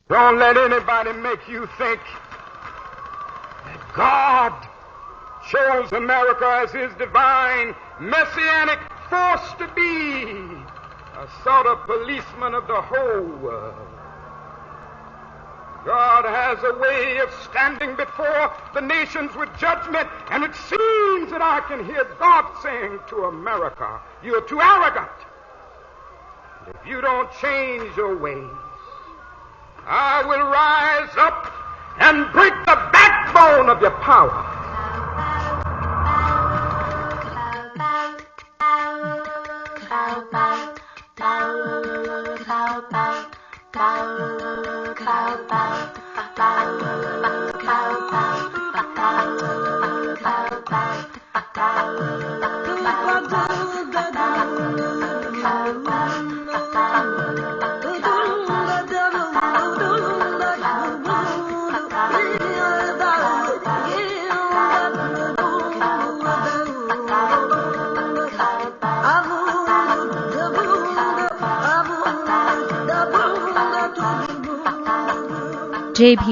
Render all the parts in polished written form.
Don't let anybody make you think that God chose America as his divine messianic force to be a sort of policeman of the whole world. God has a way of standing before the nations with judgment, and it seems that I can hear God saying to America, you're too arrogant. If you don't change your ways, I will rise up and break the backbone of your power. JP,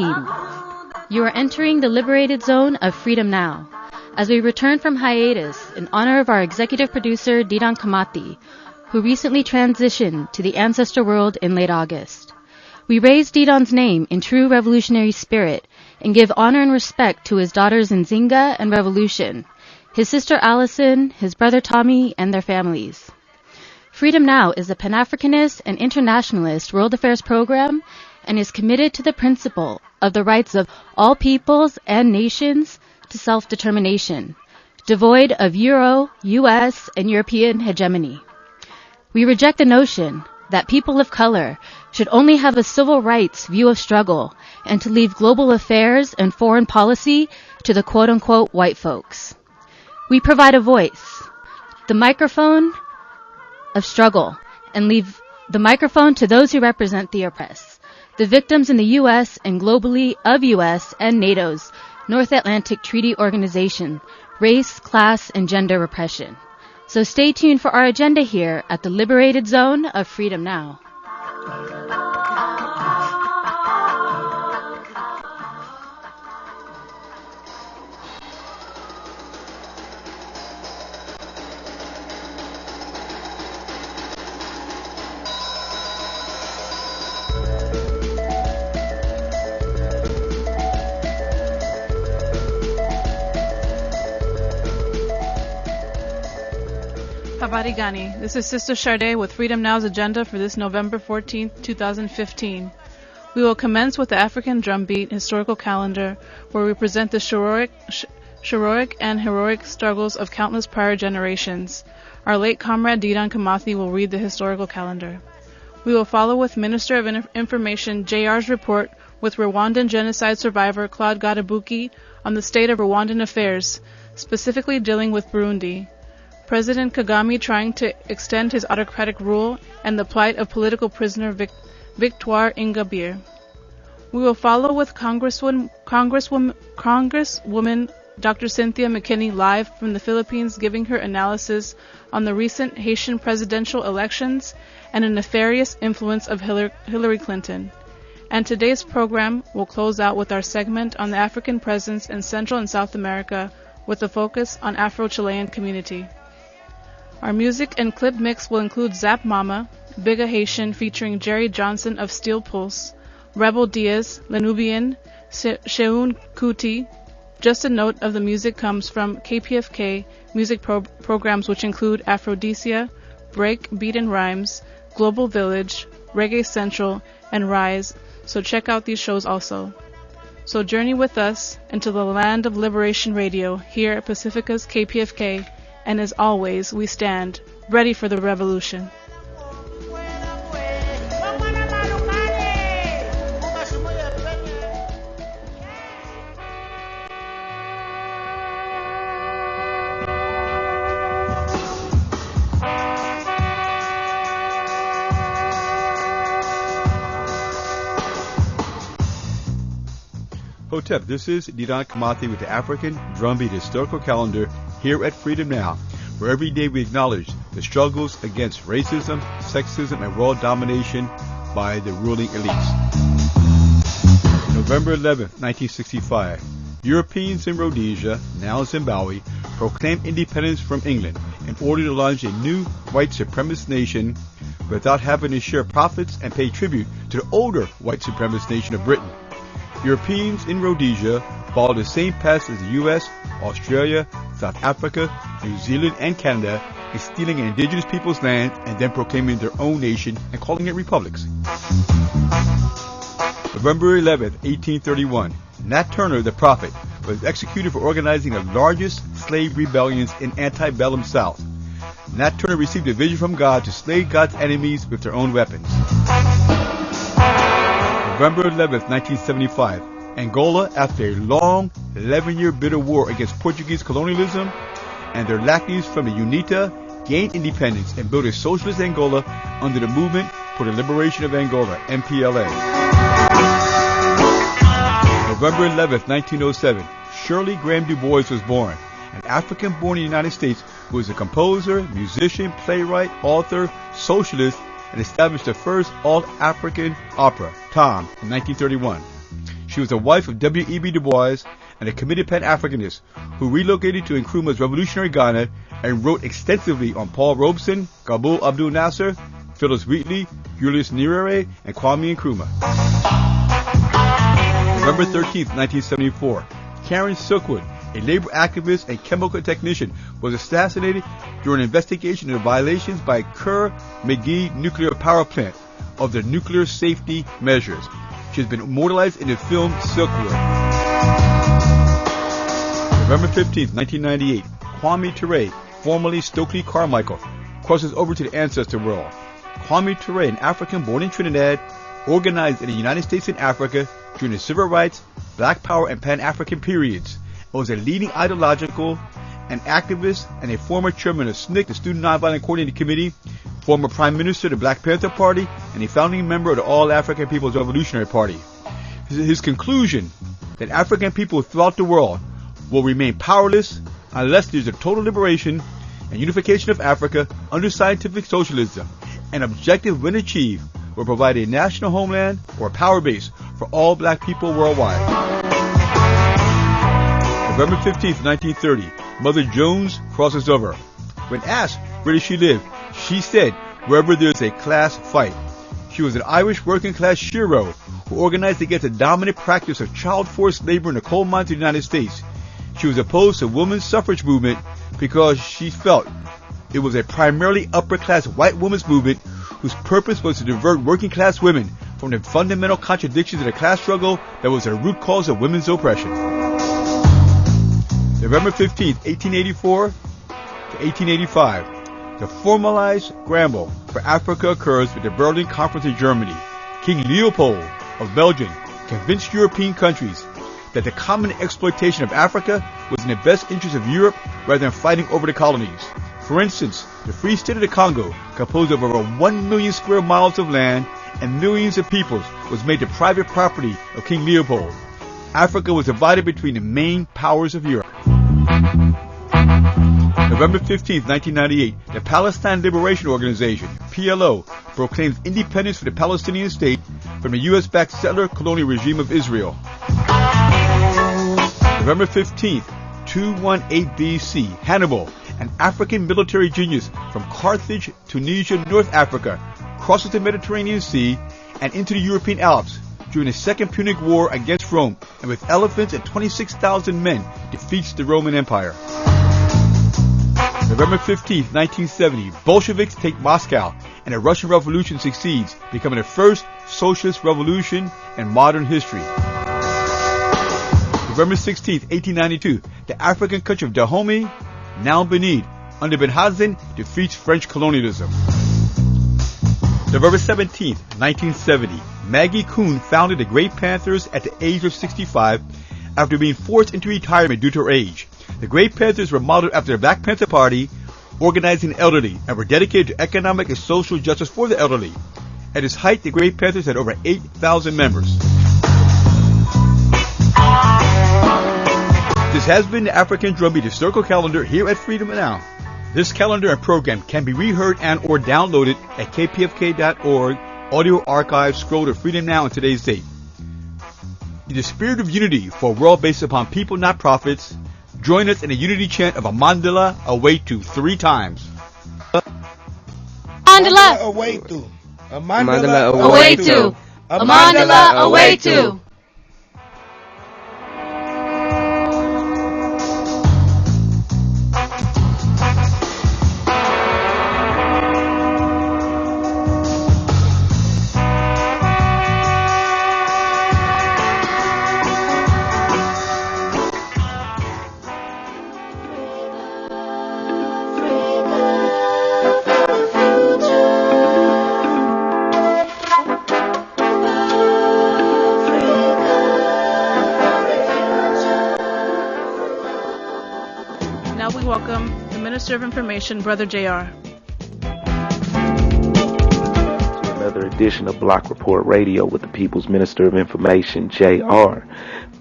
you are entering the liberated zone of Freedom Now. As we return from hiatus in honor of our executive producer Dedon Kamathi, who recently transitioned to the ancestor world in late August. We raise Dedon's name in true revolutionary spirit and give honor and respect to his daughters Nzinga and Revolution, his sister Allison, his brother Tommy, and their families. Freedom Now is a Pan Africanist and Internationalist world affairs program and is committed to the principle of the rights of all peoples and nations to self-determination, devoid of Euro, U.S., and European hegemony. We reject the notion that people of color should only have a civil rights view of struggle and to leave global affairs and foreign policy to the quote-unquote white folks. We provide a voice, the microphone of struggle, and leave the microphone to those who represent the oppressed, the victims in the U.S. and globally of U.S. and NATO's North Atlantic Treaty Organization, race, class, and gender repression. So stay tuned for our agenda here at the liberated zone of Freedom Now. Habari Gani. This is Sister Sade with Freedom Now's agenda for this November 14, 2015. We will commence with the African Drumbeat Historical Calendar, where we present the heroic and heroic struggles of countless prior generations. Our late comrade Dedon Kamathi will read the historical calendar. We will follow with Minister of Information JR's report with Rwandan genocide survivor Claude Gadabuki on the state of Rwandan affairs, specifically dealing with Burundi. President Kagame trying to extend his autocratic rule, and the plight of political prisoner Victoire Ingabire. We will follow with Congresswoman Dr. Cynthia McKinney live from the Philippines, giving her analysis on the recent Haitian presidential elections and a nefarious influence of Hillary Clinton. And today's program will close out with our segment on the African presence in Central and South America with a focus on Afro-Chilean community. Our music and clip mix will include Zap Mama, Bigga Haitian featuring Jerry Johnson of Steel Pulse, Rebel Diaz, Lanubian, Sheun Kuti. Just a note of the music comes from Kpfk music programs, which include Aphrodisia, Break, Beat and Rhymes, Global Village, Reggae Central, and Rise, so check out these shows also. So journey with us into the land of Liberation Radio here at Pacifica's Kpfk, and as always, we stand ready for the revolution. Hotep, this is Dedon Kamathi with the African Drumbeat Historical Calendar here at Freedom Now, where every day we acknowledge the struggles against racism, sexism, and world domination by the ruling elites. November 11, 1965. Europeans in Rhodesia, now Zimbabwe, proclaimed independence from England in order to launch a new white supremacist nation without having to share profits and pay tribute to the older white supremacist nation of Britain. Europeans in Rhodesia followed the same path as the U.S., Australia, South Africa, New Zealand, and Canada in stealing an indigenous people's land and then proclaiming their own nation and calling it republics. November 11, 1831. Nat Turner, the prophet, was executed for organizing the largest slave rebellions in antebellum South. Nat Turner received a vision from God to slay God's enemies with their own weapons. November 11, 1975. Angola, after a long 11-year bitter war against Portuguese colonialism and their lackeys from the UNITA, gained independence and built a socialist Angola under the Movement for the Liberation of Angola, MPLA. November 11, 1907. Shirley Graham Du Bois was born, an African born in the United States who was a composer, musician, playwright, author, socialist, and established the first all-African opera, Tom, in 1931. She was the wife of W.E.B. Du Bois and a committed Pan-Africanist who relocated to Nkrumah's revolutionary Ghana and wrote extensively on Paul Robeson, Gabul Abdul Nasser, Phyllis Wheatley, Julius Nyerere, and Kwame Nkrumah. November 13, 1974. Karen Silkwood, a labor activist and chemical technician, was assassinated during an investigation into violations by Kerr-McGee Nuclear Power Plant of the nuclear safety measures. She has been immortalized in the film Silkwood. November 15, 1998. Kwame Ture, formerly Stokely Carmichael, crosses over to the ancestor world. Kwame Ture, an African born in Trinidad, organized in the United States and Africa during the civil rights, black power, and Pan-African periods, and was a leading ideological and activist and a former chairman of SNCC, the Student Nonviolent Coordinating Committee, former Prime Minister of the Black Panther Party, and a founding member of the All-African People's Revolutionary Party. His conclusion that African people throughout the world will remain powerless unless there is a total liberation and unification of Africa under scientific socialism, and objective, when achieved, will provide a national homeland or a power base for all black people worldwide. November 15, 1930. Mother Jones crosses over. When asked where did she live, she said, wherever there's a class fight. She was an Irish working class shiro who organized against the dominant practice of child forced labor in the coal mines of the United States. She was opposed to the women's suffrage movement because she felt it was a primarily upper class white women's movement whose purpose was to divert working class women from the fundamental contradictions of the class struggle that was the root cause of women's oppression. November 15, 1884 to 1885. The formalized scramble for Africa occurs with the Berlin Conference in Germany. King Leopold of Belgium convinced European countries that the common exploitation of Africa was in the best interest of Europe rather than fighting over the colonies. For instance, the Free State of the Congo, composed of over 1 million square miles of land and millions of peoples, was made the private property of King Leopold. Africa was divided between the main powers of Europe. November 15, 1998, the Palestine Liberation Organization, PLO, proclaims independence for the Palestinian state from the U.S.-backed settler colonial regime of Israel. November 15, 218 BC, Hannibal, an African military genius from Carthage, Tunisia, North Africa, crosses the Mediterranean Sea and into the European Alps during the Second Punic War against Rome, and with elephants and 26,000 men defeats the Roman Empire. November 15, 1970, Bolsheviks take Moscow and the Russian Revolution succeeds, becoming the first socialist revolution in modern history. November 16, 1892, the African country of Dahomey, now Benin, under Benhazen, defeats French colonialism. November 17, 1970, Maggie Kuhn founded the Great Panthers at the age of 65 after being forced into retirement due to her age. The Great Panthers were modeled after the Black Panther Party, organizing the elderly, and were dedicated to economic and social justice for the elderly. At its height, the Great Panthers had over 8,000 members. This has been the African Drumbeat Historical Calendar here at Freedom Now. This calendar and program can be reheard and or downloaded at kpfk.org, audio archive, scroll to Freedom Now and today's date. In the spirit of unity for a world based upon people, not profits, join us in a unity chant of Amandla Awetu 3 times. Amandla Awetu. Amandla Awetu. Amandla Awetu. Welcome the Minister of Information, Brother J.R. Another edition of Block Report Radio with the People's Minister of Information, J.R.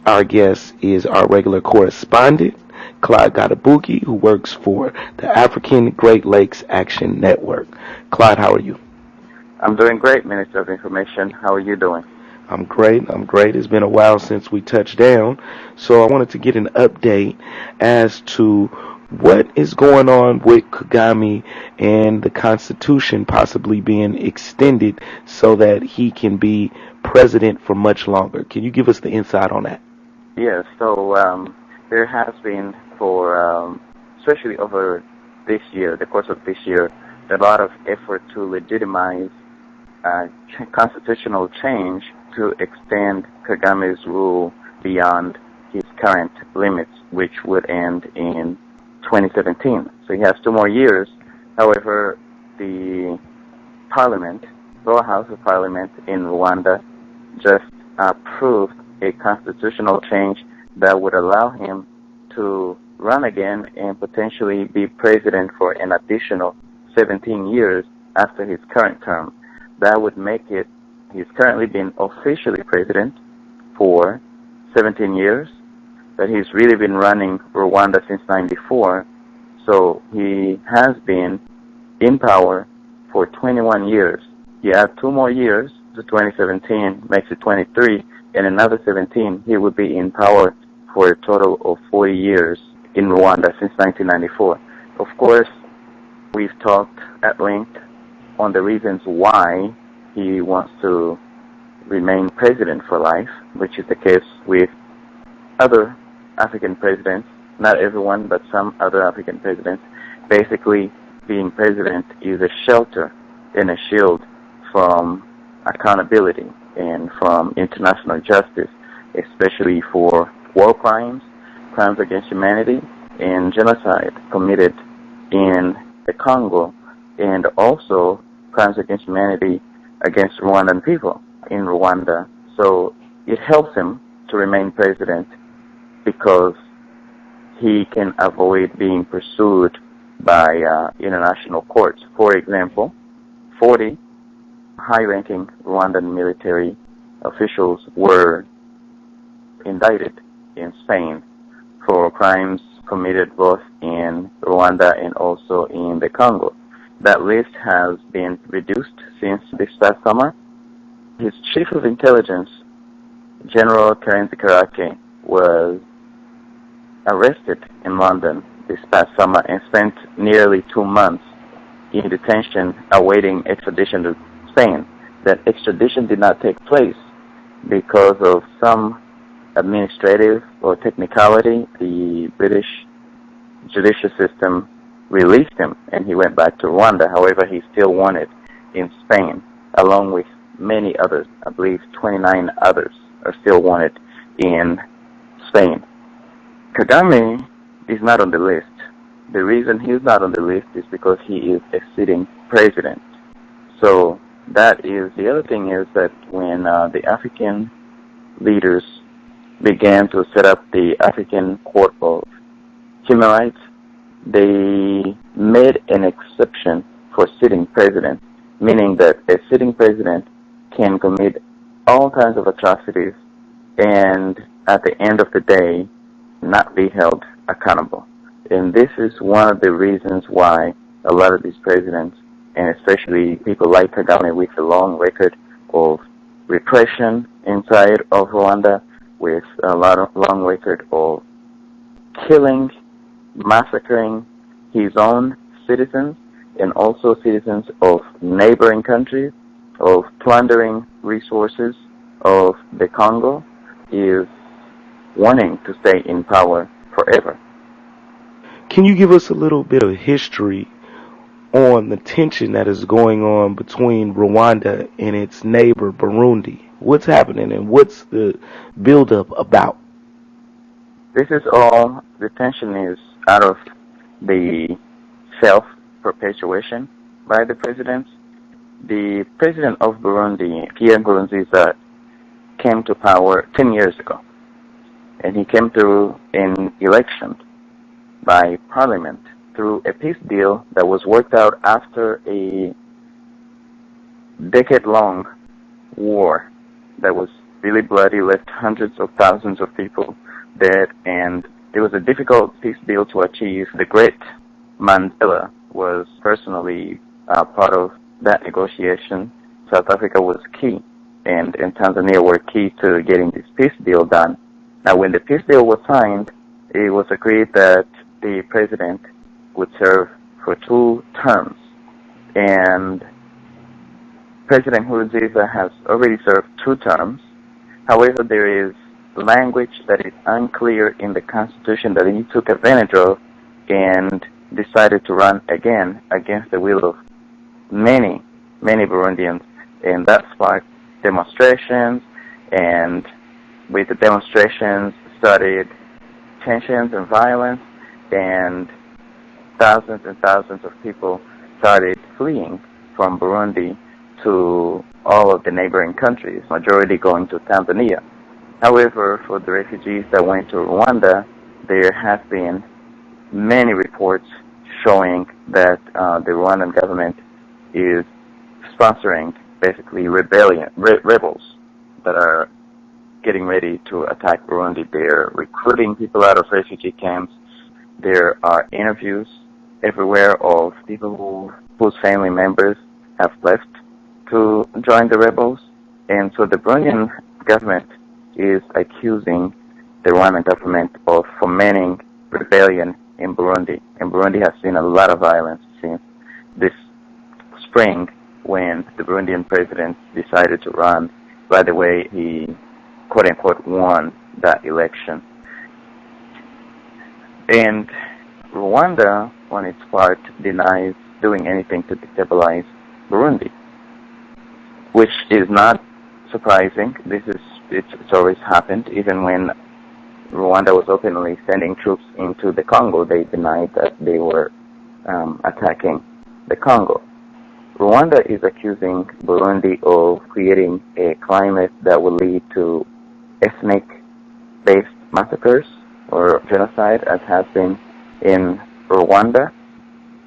Our guest is our regular correspondent, Clyde Gadabuki, who works for the African Great Lakes Action Network. Clyde, how are you? I'm doing great, Minister of Information. How are you doing? I'm great. It's been a while since we touched down, so I wanted to get an update as to what is going on with Kagame and the Constitution possibly being extended so that he can be president for much longer. Can you give us the insight on that? Yes, so there has been for, especially over this year, the course of this year, a lot of effort to legitimize constitutional change to extend Kagame's rule beyond his current limits, which would end in 2017. So he has 2 more years. However, the parliament, lower house of parliament in Rwanda, just approved a constitutional change that would allow him to run again and potentially be president for an additional 17 years after his current term. That would make it, he's currently been officially president for 17 years, but he's really been running Rwanda since 94, so he has been in power for 21 years. You add 2 more years to 2017, makes it 23, and another 17, he would be in power for a total of 40 years in Rwanda since 1994. Of course, we've talked at length on the reasons why he wants to remain president for life, which is the case with other African presidents, not everyone, but some other African presidents. Basically, being president is a shelter and a shield from accountability and from international justice, especially for war crimes, crimes against humanity, and genocide committed in the Congo, and also crimes against humanity against Rwandan people in Rwanda. So it helps him to remain president because he can avoid being pursued by international courts. For example, 40 high-ranking Rwandan military officials were indicted in Spain for crimes committed both in Rwanda and also in the Congo. That list has been reduced since this past summer. His chief of intelligence, General Kpfk, was arrested in London this past summer and spent nearly 2 months in detention awaiting extradition to Spain. That extradition did not take place because of some administrative or technicality. The British judicial system released him and he went back to Rwanda. However, he's still wanted in Spain, along with many others. I believe 29 others are still wanted in Spain. Kagame is not on the list. The reason he's not on the list is because he is a sitting president. So that is, the other thing is that when the African leaders began to set up the African Court of Human Rights, they made an exception for sitting presidents, meaning that a sitting president can commit all kinds of atrocities and at the end of the day not be held accountable. And this is one of the reasons why a lot of these presidents, and especially people like Kagame with a long record of repression inside of Rwanda, with a long record of killing, massacring his own citizens and also citizens of neighboring countries, of plundering resources of the Congo, is wanting to stay in power forever. Can you give us a little bit of history on the tension that is going on between Rwanda and its neighbor Burundi? What's happening and what's the buildup about? This is all, the tension is out of the self-perpetuation by the presidents. The president of Burundi, Pierre Nkurunziza, came to power 10 years ago. And he came through an election by parliament through a peace deal that was worked out after a decade-long war that was really bloody, left hundreds of thousands of people dead, and it was a difficult peace deal to achieve. The great Mandela was personally part of that negotiation. South Africa was key, and Tanzania were key to getting this peace deal done. Now, when the peace deal was signed, it was agreed that the president would serve for 2 terms, and President Nkurunziza has already served 2 terms. However, there is language that is unclear in the Constitution that he took advantage of and decided to run again against the will of many Burundians, and that sparked demonstrations, and with the demonstrations started tensions and violence, and thousands of people started fleeing from Burundi to all of the neighboring countries, majority going to Tanzania. However, for the refugees that went to Rwanda, there have been many reports showing that the Rwandan government is sponsoring basically rebels that are getting ready to attack Burundi. They're recruiting people out of refugee camps. There are interviews everywhere of people whose family members have left to join the rebels. And so the Burundian government is accusing the Rwandan government of fomenting rebellion in Burundi. And Burundi has seen a lot of violence since this spring when the Burundian president decided to run. By the way, he quote-unquote won that election. And Rwanda, on its part, denies doing anything to destabilize Burundi, which is not surprising. It's always happened. Even when Rwanda was openly sending troops into the Congo, they denied that they were attacking the Congo. Rwanda is accusing Burundi of creating a climate that will lead to ethnic-based massacres or genocide, as has been in Rwanda,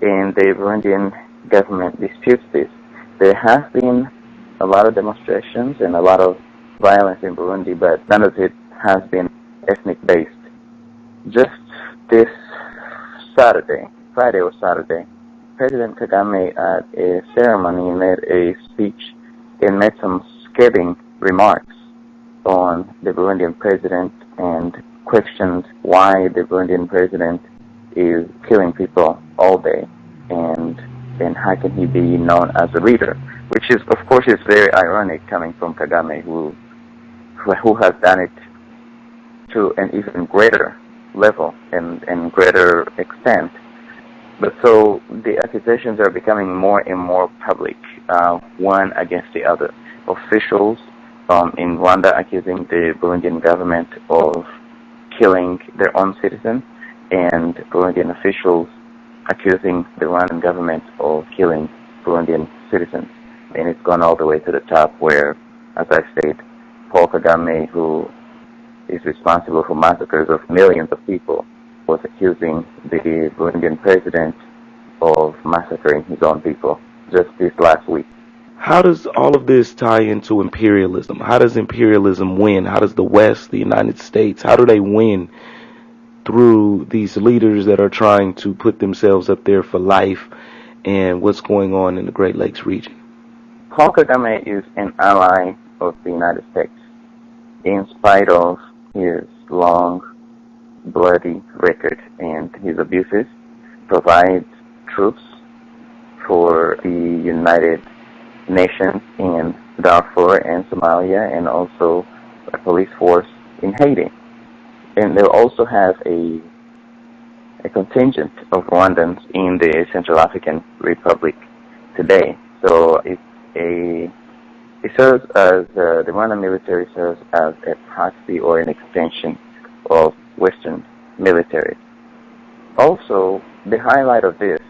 and the Burundian government disputes this. There have been a lot of demonstrations and a lot of violence in Burundi, but none of it has been ethnic-based. Just this Saturday, Friday or Saturday, President Kagame at a ceremony made a speech and made some scathing remarks on the Burundian president and questioned why the Burundian president is killing people all day and how can he be known as a leader, which is, of course, is very ironic coming from Kagame, who has done it to an even greater level and greater extent. But so the accusations are becoming more and more public, one against the other. Officials in Rwanda accusing the Burundian government of killing their own citizens, and Burundian officials accusing the Rwandan government of killing Burundian citizens. And it's gone all the way to the top where, as I said, Paul Kagame, who is responsible for massacres of millions of people, was accusing the Burundian president of massacring his own people just this last week. How does all of this tie into imperialism? How does imperialism win? How does the West, the United States, how do they win through these leaders that are trying to put themselves up there for life, and what's going on in the Great Lakes region? Paul Kagame is an ally of the United States, in spite of his long, bloody record and his abuses, provides troops for the United Nations in Darfur and Somalia, and also a police force in Haiti. And they also have a contingent of Rwandans in the Central African Republic today. So it serves as, the Rwandan military serves as a proxy or an extension of Western military. Also, the highlight of this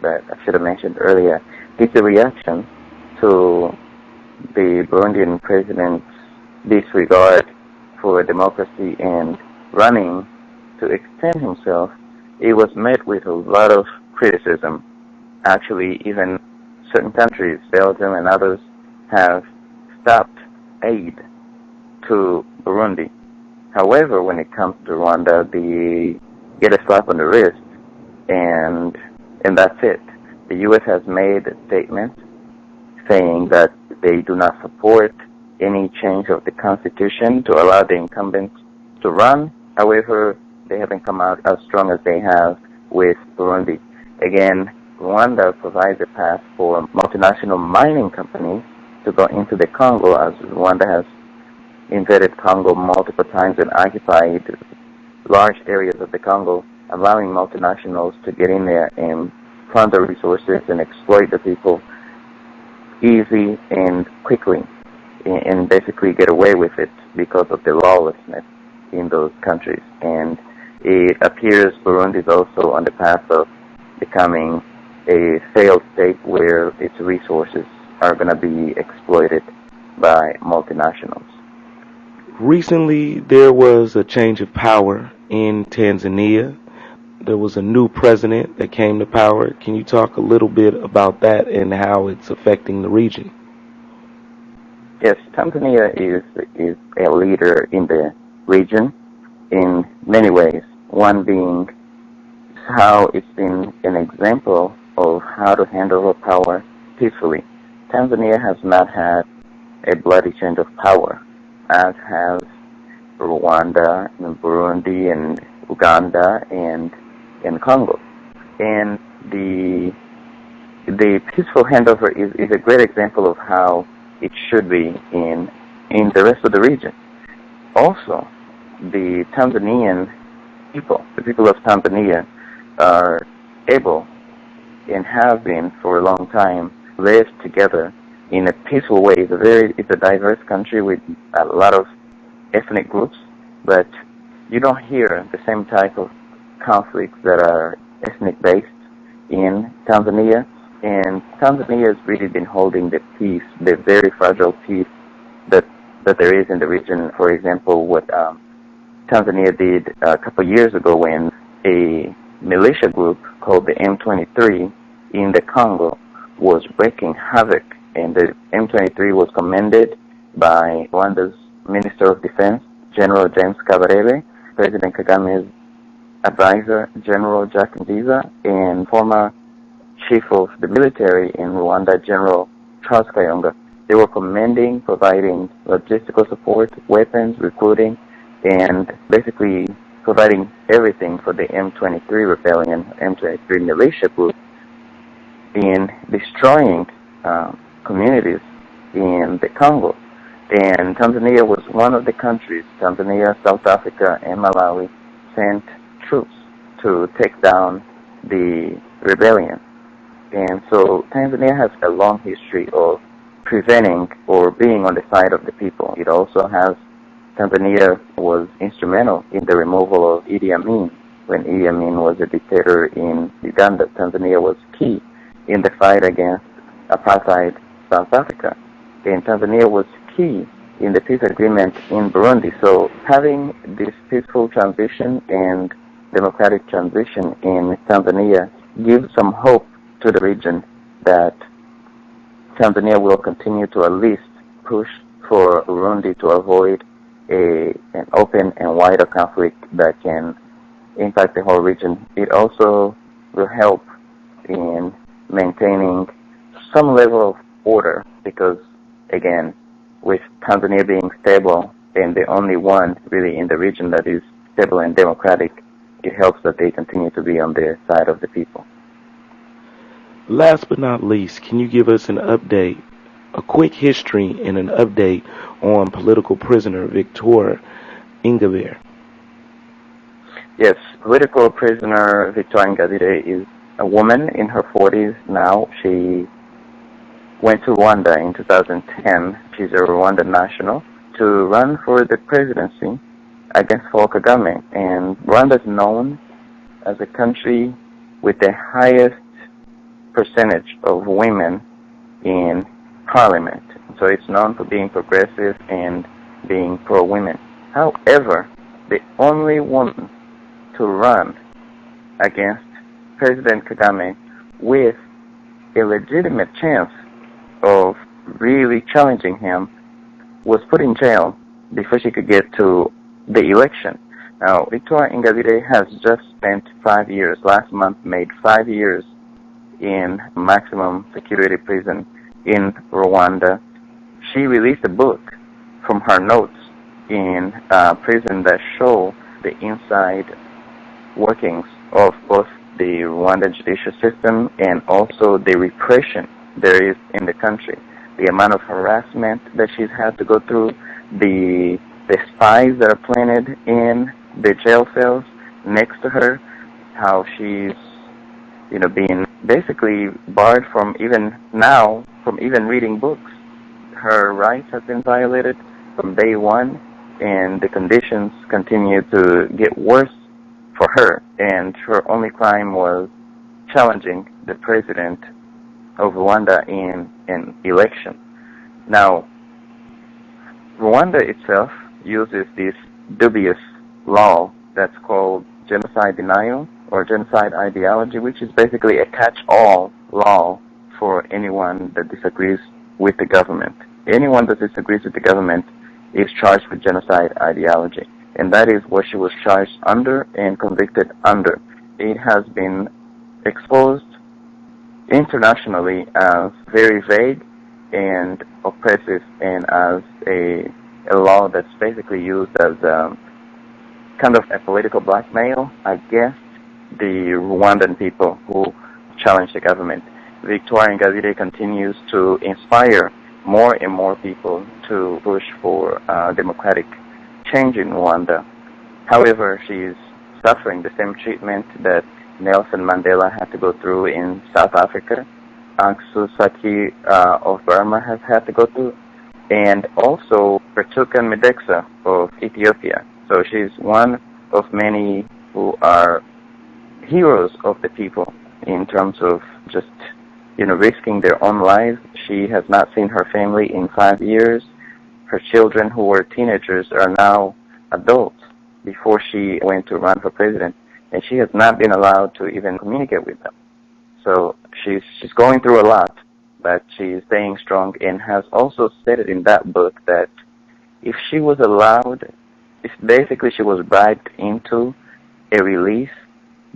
that I should have mentioned earlier is the reaction to the Burundian president's disregard for democracy and running to extend himself. It was met with a lot of criticism. Actually, even certain countries, Belgium and others, have stopped aid to Burundi. However, when it comes to Rwanda, they get a slap on the wrist, and that's it. The U.S. has made a statement saying that they do not support any change of the Constitution to allow the incumbents to run. However, they haven't come out as strong as they have with Burundi. Again, Rwanda provides a path for multinational mining companies to go into the Congo, as Rwanda has invaded Congo multiple times and occupied large areas of the Congo, allowing multinationals to get in there and plunder resources and exploit the people easy and quickly, and basically get away with it because of the lawlessness in those countries. And it appears Burundi is also on the path of becoming a failed state where its resources are going to be exploited by multinationals. Recently, there was a change of power in Tanzania. There was a new president that came to power. Can you talk a little bit about that and how it's affecting the region? Yes, Tanzania is a leader in the region in many ways. One being how it's been an example of how to hand over power peacefully. Tanzania has not had a bloody change of power, as have Rwanda and Burundi and Uganda and Congo. And the peaceful handover is a great example of how it should be in the rest of the region. Also, the Tanzanian people, the people of Tanzania, are able and have been for a long time live together in a peaceful way. It's a diverse country with a lot of ethnic groups, but you don't hear the same type of conflicts that are ethnic-based in Tanzania. And Tanzania has really been holding the peace, the very fragile peace that there is in the region. For example, what Tanzania did a couple years ago when a militia group called the M23 in the Congo was wreaking havoc, and the M23 was commended by Rwanda's Minister of Defense, General James Kabarebe, President Kagame's advisor, General Jack Nziza, and former chief of the military in Rwanda, General Charles Kayonga. They were commending, providing logistical support, weapons, recruiting, and basically providing everything for the M23 rebellion, M23 militia group, in destroying communities in the Congo. And Tanzania was one of the countries, Tanzania, South Africa, and Malawi, sent troops to take down the rebellion. And so Tanzania has a long history of preventing or being on the side of the people. It also has, Tanzania was instrumental in the removal of Idi Amin. When Idi Amin was a dictator in Uganda, Tanzania was key in the fight against apartheid South Africa. And Tanzania was key in the peace agreement in Burundi. So having this peaceful transition and democratic transition in Tanzania gives some hope to the region that Tanzania will continue to at least push for Burundi to avoid an open and wider conflict that can impact the whole region. It also will help in maintaining some level of order because, again, with Tanzania being stable and the only one really in the region that is stable and democratic, it helps that they continue to be on the side of the people. Last but not least, can you give us an update, a quick history and an update on political prisoner Victoire Ingabire? Yes, political prisoner Victoire Ingabire is a woman in her 40s now. She went to Rwanda in 2010. She's a Rwandan national to run for the presidency against Paul Kagame. And Rwanda is known as a country with the highest percentage of women in parliament. So it's known for being progressive and being pro-women. However, the only woman to run against President Kagame with a legitimate chance of really challenging him was put in jail before she could get to the election. Now, Victoire Ingabire has just spent 5 years, last month made 5 years in maximum security prison in Rwanda. She released a book from her notes in prison that show the inside workings of both the Rwandan judicial system and also the repression there is in the country. The amount of harassment that she's had to go through, the spies that are planted in the jail cells next to her, how she's, being basically barred from even reading books. Her rights have been violated from day one, and the conditions continue to get worse for her. And her only crime was challenging the president of Rwanda in an election. Now, Rwanda itself uses this dubious law that's called genocide denial or genocide ideology, which is basically a catch-all law for anyone that disagrees with the government. Anyone that disagrees with the government is charged with genocide ideology. And that is what she was charged under and convicted under. It has been exposed internationally as very vague and oppressive, and as a law that's basically used as kind of a political blackmail against the Rwandan people who challenge the government. Victoire Ingabire continues to inspire more and more people to push for democratic change in Rwanda. However, she's suffering the same treatment that Nelson Mandela had to go through in South Africa, Aung San Suu Kyi of Burma has had to go through, and also Kpfk of Ethiopia. So she's one of many who are heroes of the people in terms of just, risking their own lives. She has not seen her family in 5 years. Her children, who were teenagers, are now adults before she went to run for president, and she has not been allowed to even communicate with them. So she's going through a lot, but she's staying strong, and has also stated in that book that if she was allowed, if basically she was bribed into a release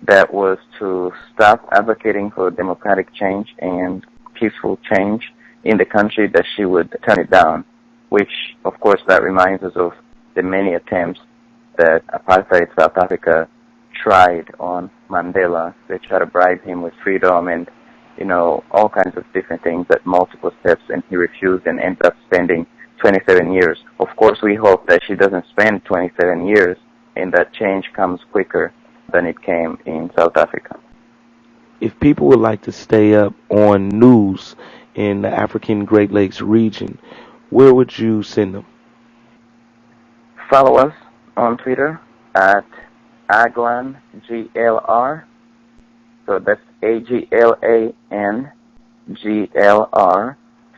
that was to stop advocating for democratic change and peaceful change in the country, that she would turn it down, which, of course, that reminds us of the many attempts that apartheid South Africa tried on Mandela. They tried to bribe him with freedom and, all kinds of different things at multiple steps, and he refused and ended up spending 27 years. Of course, we hope that she doesn't spend 27 years and that change comes quicker than it came in South Africa. If people would like to stay up on news in the African Great Lakes region, where would you send them? Follow us on Twitter at Aglan GLR. So that's AGLANGLR.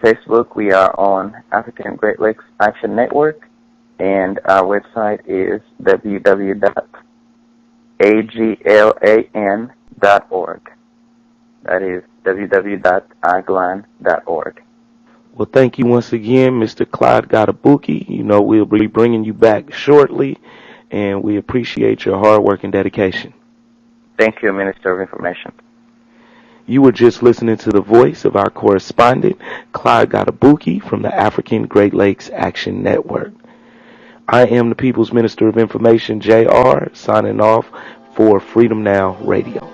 Facebook, we are on African Great Lakes Action Network, and our website is www.aglan.org. That is www.aglan.org. Well, thank you once again, Mr. Clyde Gadabuki. We'll be bringing you back shortly, and we appreciate your hard work and dedication. Thank you, Minister of Information. You were just listening to the voice of our correspondent, Clyde Gadabuki, from the African Great Lakes Action Network. I am the People's Minister of Information, JR, signing off for Freedom Now Radio.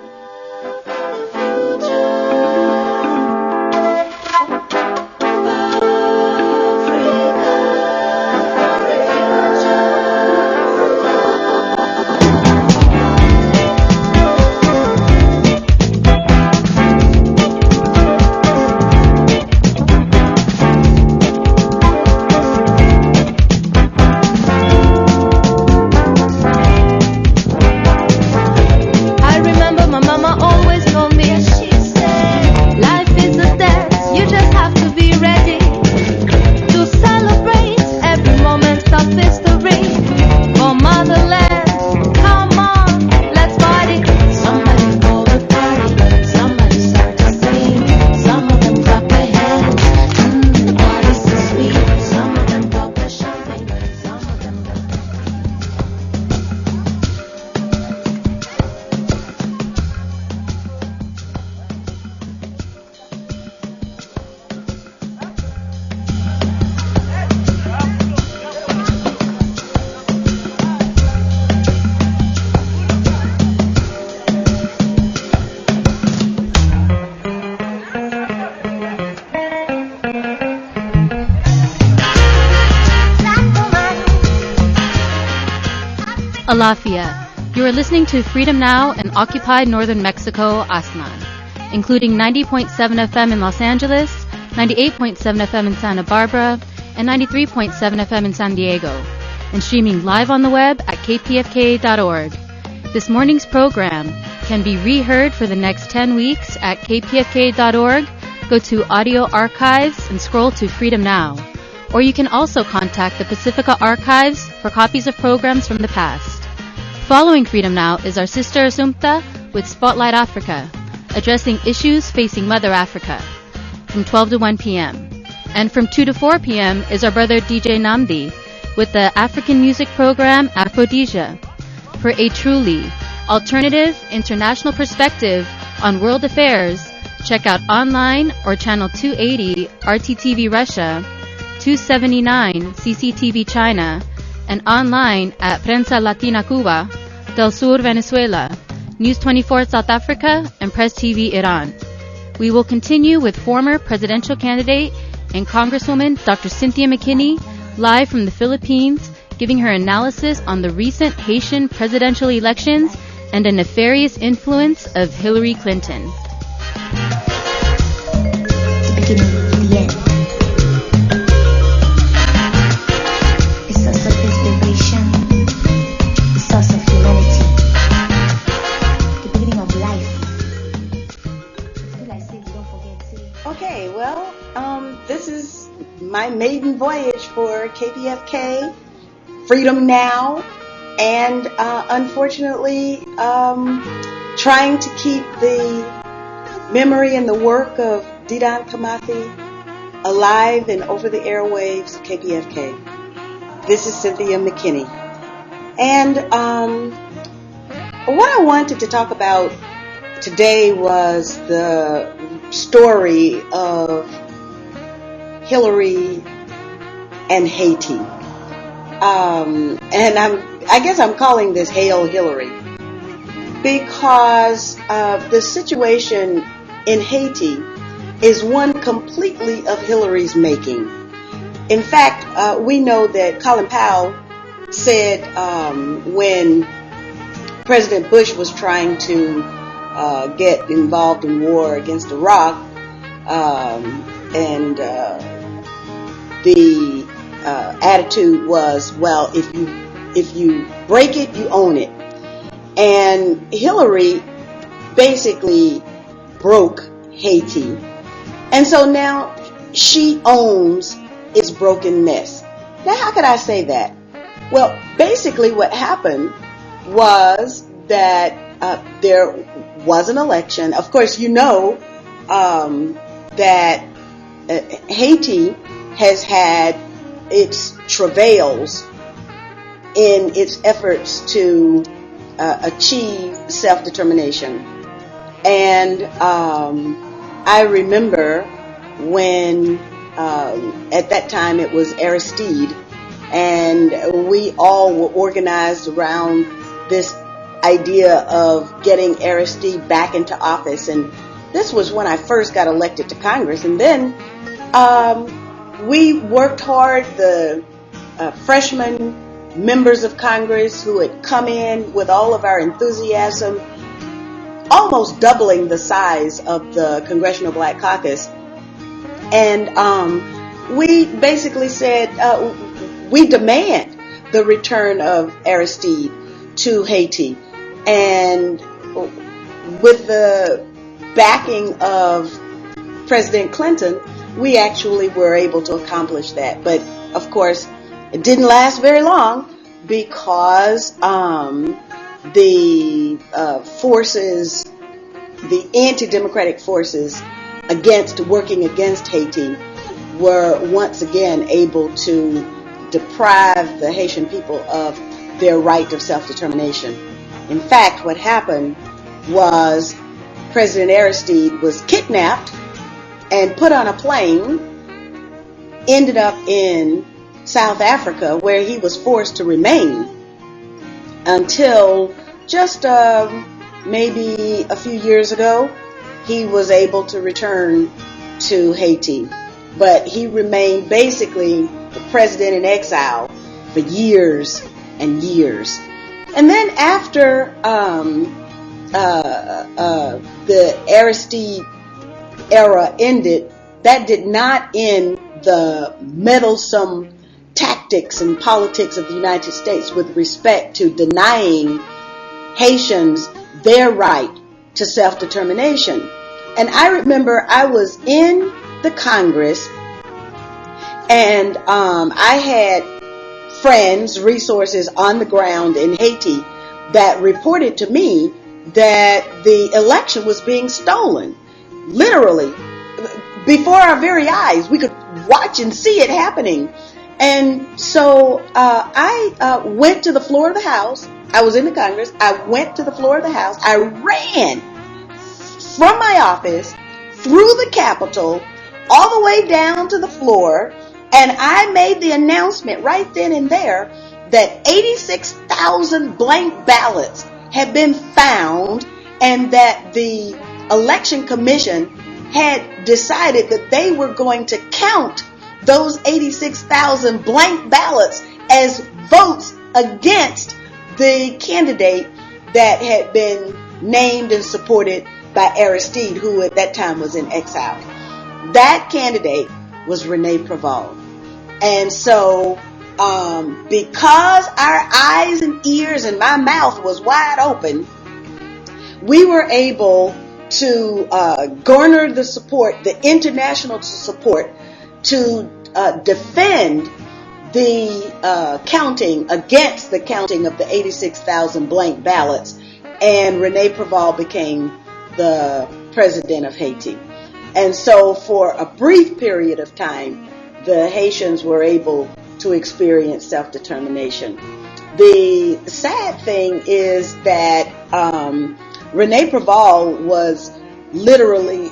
Alafia. You are listening to Freedom Now in occupied northern Mexico, Aztlan, including 90.7 FM in Los Angeles, 98.7 FM in Santa Barbara, and 93.7 FM in San Diego, and streaming live on the web at kpfk.org. This morning's program can be reheard for the next 10 weeks at kpfk.org. Go to Audio Archives and scroll to Freedom Now. Or you can also contact the Pacifica Archives for copies of programs from the past. Following Freedom Now is our sister Assumpta with Spotlight Africa, addressing issues facing Mother Africa, from 12 to 1 p.m. And from 2 to 4 p.m. is our brother DJ Namdi with the African music program Aphrodisia. For a truly alternative international perspective on world affairs, check out online or channel 280 RTTV Russia, 279 CCTV China, and online at Prensa Latina Cuba, Del Sur Venezuela, News 24 South Africa, and Press TV Iran. We will continue with former presidential candidate and Congresswoman Dr. Cynthia McKinney, live from the Philippines, giving her analysis on the recent Haitian presidential elections and a nefarious influence of Hillary Clinton. This is my maiden voyage for KPFK, Freedom Now, and unfortunately trying to keep the memory and the work of Dedon Kamathi alive and over the airwaves of KPFK. This is Cynthia McKinney. And what I wanted to talk about today was the story of Hillary and Haiti. And I guess I'm calling this Hail Hillary because the situation in Haiti is one completely of Hillary's making. In fact, we know that Colin Powell said when President Bush was trying to get involved in war against Iraq, and the attitude was, well, if you break it, you own it. And Hillary basically broke Haiti. And so now she owns its brokenness. Now, how could I say that? Well, basically what happened was that there was an election. Of course, you know that Haiti has had its travails in its efforts to achieve self-determination. And I remember when at that time it was Aristide And we all were organized around this idea of getting Aristide back into office. And this was when I first got elected to Congress. And then we worked hard. The freshman members of Congress who had come in with all of our enthusiasm, almost doubling the size of the Congressional Black Caucus. And we basically said, we demand the return of Aristide to Haiti. And with the backing of President Clinton, we actually were able to accomplish that. But of course, it didn't last very long because the forces, the anti-democratic forces working against Haiti were once again able to deprive the Haitian people of their right of self-determination. In fact, what happened was President Aristide was kidnapped and put on a plane, ended up in South Africa, where he was forced to remain until just maybe a few years ago, he was able to return to Haiti. But he remained basically the president in exile for years and years. And then after the Aristide era ended, that did not end the meddlesome tactics and politics of the United States with respect to denying Haitians their right to self-determination. And I remember I was in the Congress, and I had friends, resources on the ground in Haiti that reported to me that the election was being stolen. Literally, before our very eyes, we could watch and see it happening. And so I went to the floor of the House. I was in the Congress. I went to the floor of the House. I ran from my office through the Capitol all the way down to the floor, and I made the announcement right then and there that 86,000 blank ballots had been found, and that the Election Commission had decided that they were going to count those 86,000 blank ballots as votes against the candidate that had been named and supported by Aristide, who at that time was in exile. That candidate was René Préval. And so, because our eyes and ears and my mouth was wide open, we were able to garner the support, the international support, to defend the counting, against the counting of the 86,000 blank ballots, and René Préval became the president of Haiti. And so for a brief period of time, the Haitians were able to experience self-determination. The sad thing is that René Préval was literally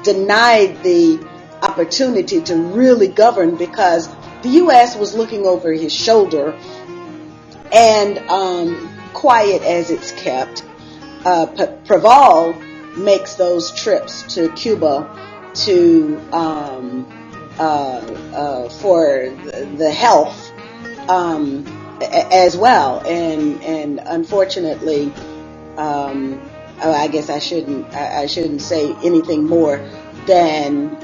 denied the opportunity to really govern because the U.S. was looking over his shoulder, and quiet as it's kept, Préval makes those trips to Cuba to for the health as well, and unfortunately, I guess I shouldn't say anything more than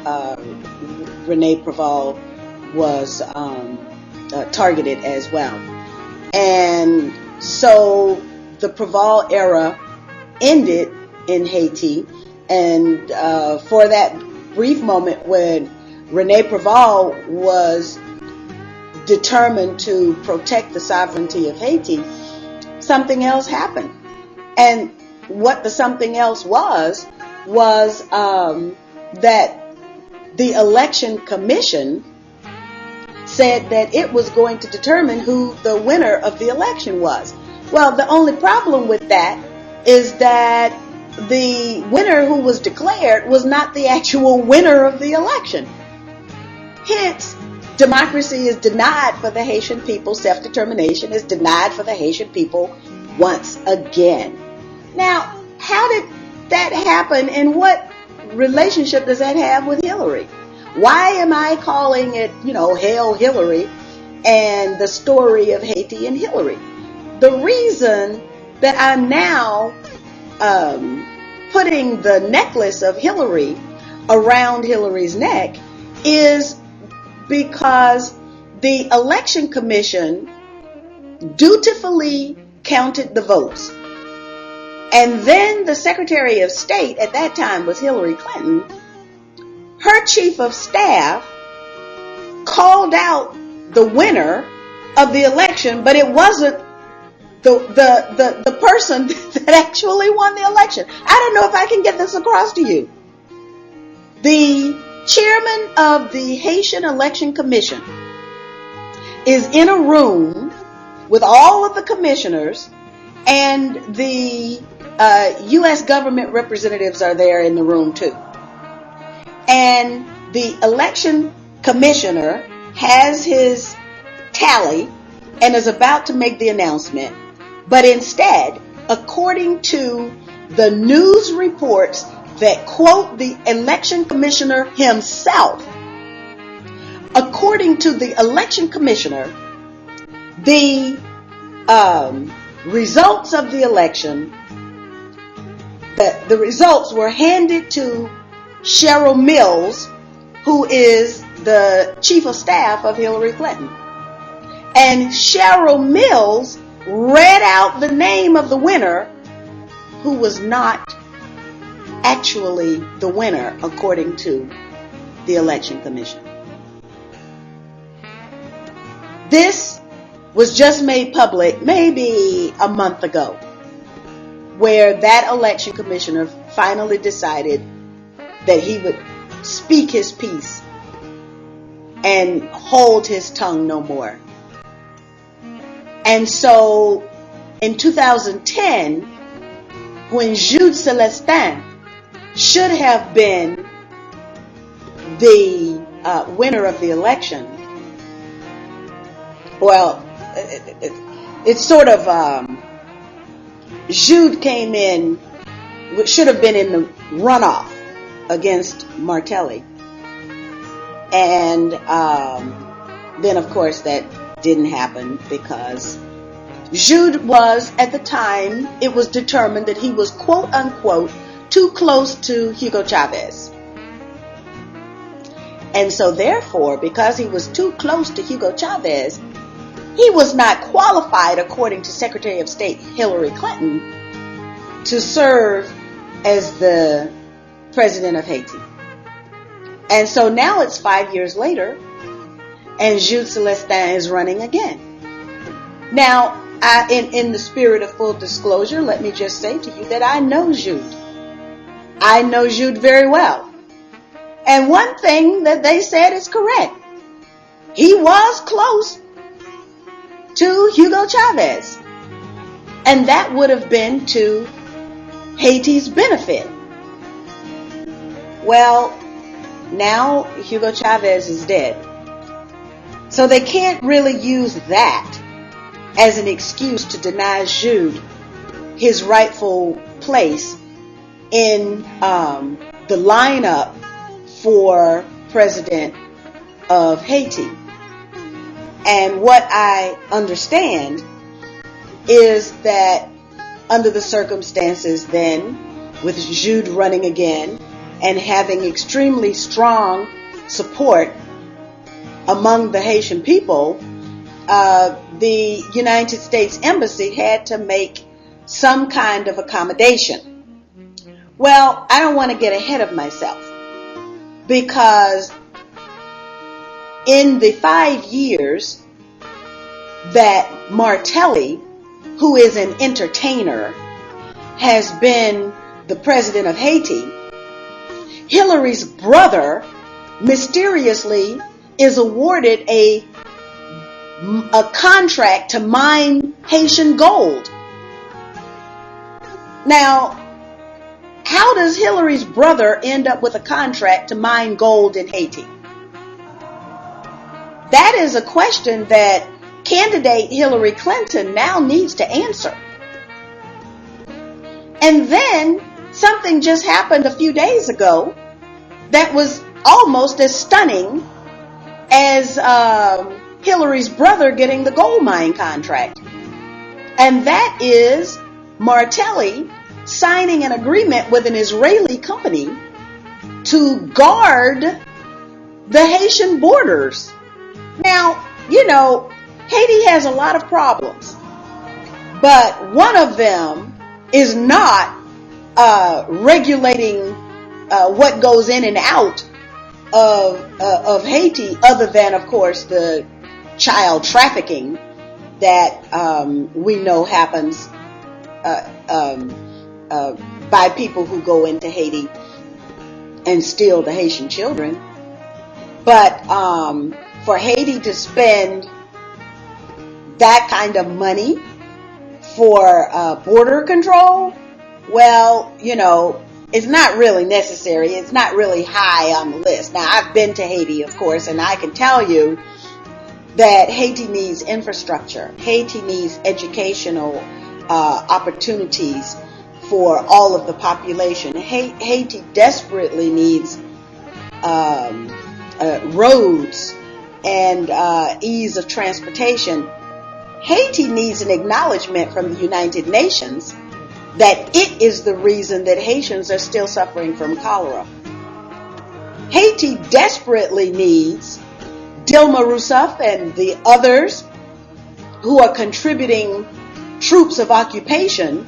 René Préval was targeted as well. And so the Préval era ended in Haiti, and for that brief moment when René Préval was determined to protect the sovereignty of Haiti, something else happened. And what the something else was that the Election Commission said that it was going to determine who the winner of the election was. Well, the only problem with that is that the winner who was declared was not the actual winner of the election. Hence, democracy is denied for the Haitian people. Self-determination is denied for the Haitian people once again. Now, how did that happen, and what relationship does that have with Hillary? Why am I calling it, Hail Hillary and the story of Haiti and Hillary? The reason that I'm now putting the necklace of Hillary around Hillary's neck is because the Election Commission dutifully counted the votes. And then the Secretary of State at that time was Hillary Clinton. Her chief of staff called out the winner of the election, but it wasn't the person that actually won the election. I don't know if I can get this across to you. The chairman of the Haitian Election Commission is in a room with all of the commissioners, and the U.S. government representatives are there in the room too. And the election commissioner has his tally and is about to make the announcement. But instead, according to the news reports that quote the election commissioner himself, according to the election commissioner, the results of the election, the results were handed to Cheryl Mills, who is the chief of staff of Hillary Clinton. And Cheryl Mills read out the name of the winner, who was not actually the winner according to the Election Commission. This was just made public maybe a month ago, where that election commissioner finally decided that he would speak his piece and hold his tongue no more. And so in 2010, when Jude Celestin should have been the winner of the election, well, it's sort of Jude came in, should have been in the runoff against Martelly. And then, of course, that didn't happen because Jude was, at the time, it was determined that he was, quote unquote, too close to Hugo Chavez. And so therefore, because he was too close to Hugo Chavez, he was not qualified, according to Secretary of State Hillary Clinton, to serve as the president of Haiti. And so now it's 5 years later, and Jude Celestin is running again. Now, in the spirit of full disclosure, let me just say to you that I know Jude. I know Jude very well. And one thing that they said is correct. He was close to Hugo Chavez. And that would have been to Haiti's benefit. Well, now Hugo Chavez is dead. So they can't really use that as an excuse to deny Jude his rightful place in the lineup for president of Haiti. And what I understand is that under the circumstances then, with Jude running again and having extremely strong support among the Haitian people, the United States Embassy had to make some kind of accommodation. Well, I don't want to get ahead of myself, because in the 5 years that Martelly, who is an entertainer, has been the president of Haiti, Hillary's brother mysteriously is awarded a contract to mine Haitian gold. Now, how does Hillary's brother end up with a contract to mine gold in Haiti? that is a question that candidate Hillary Clinton now needs to answer. And then something just happened a few days ago that was almost as stunning as Hillary's brother getting the gold mine contract. And that is Martelli signing an agreement with an Israeli company to guard the Haitian borders. Now, Haiti has a lot of problems, but one of them is not regulating what goes in and out of Haiti, other than, of course, the child trafficking that we know happens by people who go into Haiti and steal the Haitian children. But for Haiti to spend that kind of money for border control, well, it's not really necessary. It's not really high on the list. Now, I've been to Haiti, of course, and I can tell you that Haiti needs infrastructure. Haiti needs educational opportunities for all of the population. Haiti desperately needs roads and ease of transportation. Haiti needs an acknowledgement from the United Nations that it is the reason that Haitians are still suffering from cholera. Haiti desperately needs Dilma Rousseff and the others who are contributing troops of occupation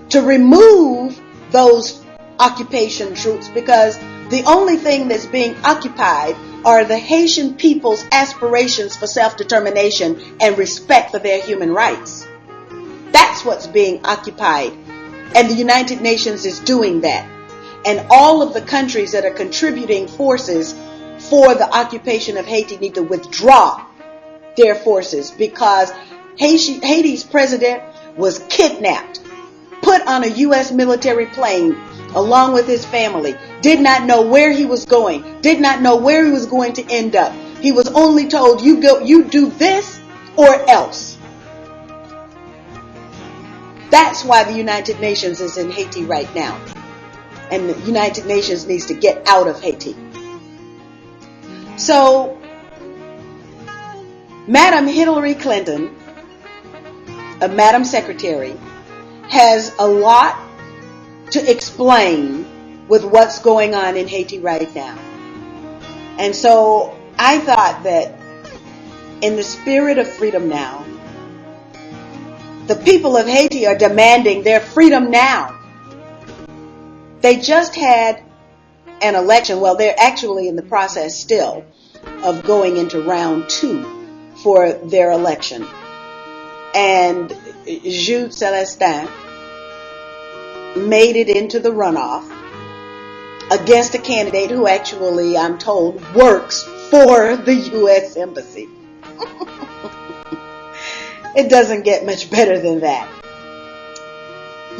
to remove those occupation troops, because the only thing that's being occupied are the Haitian people's aspirations for self-determination and respect for their human rights. That's what's being occupied. And the United Nations is doing that. And all of the countries that are contributing forces for the occupation of Haiti need to withdraw their forces, because Haiti's president was kidnapped, put on a U.S. military plane along with his family, did not know where he was going, did not know where he was going to end up. He was only told, you do this or else. That's why the United Nations is in Haiti right now. And the United Nations needs to get out of Haiti. So, Madam Hillary Clinton, Madam Secretary, has a lot to explain with what's going on in Haiti right now. And so I thought that in the spirit of freedom now, the people of Haiti are demanding their freedom now. They just had an election. Well, they're actually in the process still of going into round 2 for their election. And Jude Celestin made it into the runoff against a candidate who actually, I'm told, works for the U.S. Embassy. It doesn't get much better than that.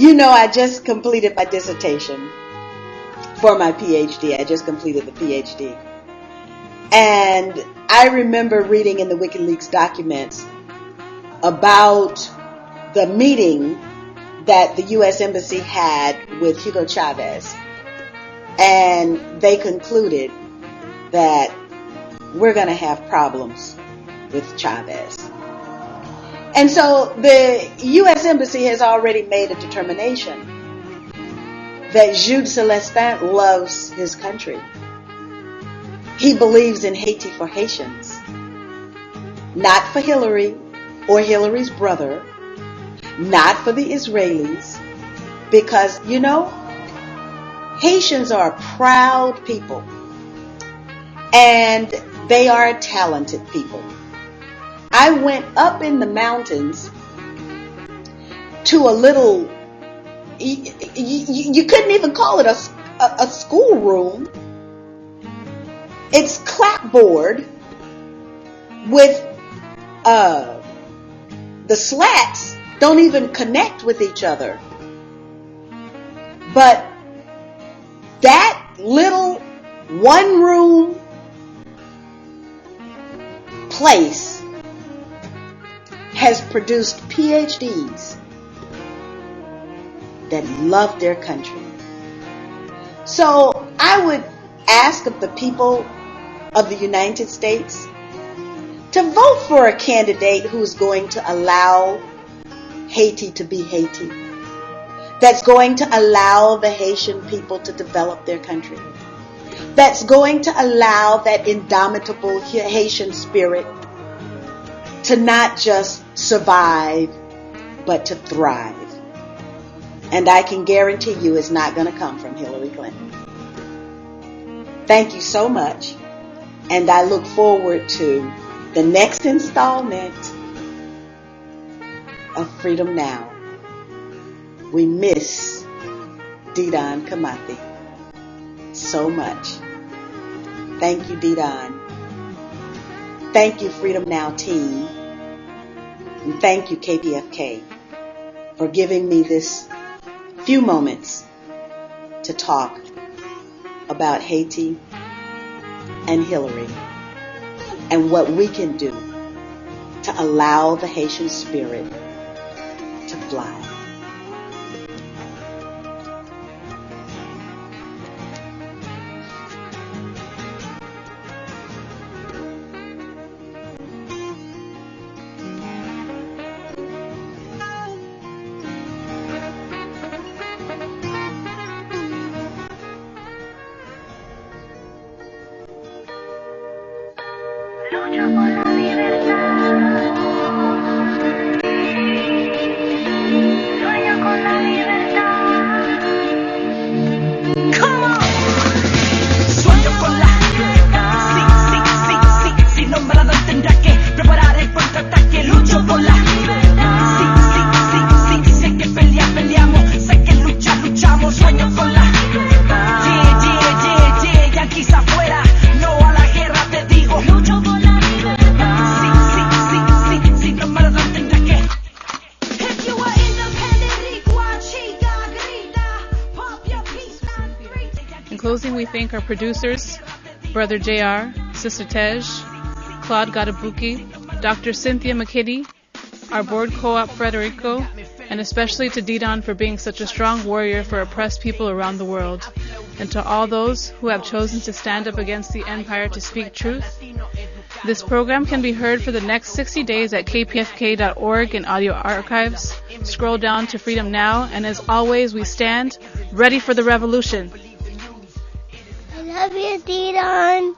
I just completed my dissertation for my PhD. I just completed the PhD. And I remember reading in the WikiLeaks documents about the meeting that the U.S. Embassy had with Hugo Chavez. And they concluded that we're going to have problems with Chavez. And so the U.S. Embassy has already made a determination that Jude Celestin loves his country. He believes in Haiti for Haitians, not for Hillary or Hillary's brother, not for the Israelis, because, Haitians are a proud people, and they are a talented people. I went up in the mountains to a little, you couldn't even call it a schoolroom. It's clapboard with the slats don't even connect with each other. But that little one-room place has produced PhDs that love their country. So I would ask of the people of the United States to vote for a candidate who's going to allow Haiti to be Haiti, that's going to allow the Haitian people to develop their country, that's going to allow that indomitable Haitian spirit to not just survive, but to thrive. And I can guarantee you it's not going to come from Hillary Clinton. Thank you so much, and I look forward to the next installment of Freedom Now. We miss Dedon Kamathi so much. Thank you, Dedon. Thank you, Freedom Now team. And thank you, Kpfk, for giving me this few moments to talk about Haiti and Hillary and what we can do to allow the Haitian spirit to fly. Our producers, Brother JR, Sister Tej, Claude Gadabuki, Dr. Cynthia McKinney, our board co-op Frederico, and especially to Dedon for being such a strong warrior for oppressed people around the world, and to all those who have chosen to stand up against the empire to speak truth. This program can be heard for the next 60 days at kpfk.org in audio archives. Scroll down to Freedom Now, and as always, we stand ready for the revolution. Love you, Dedon.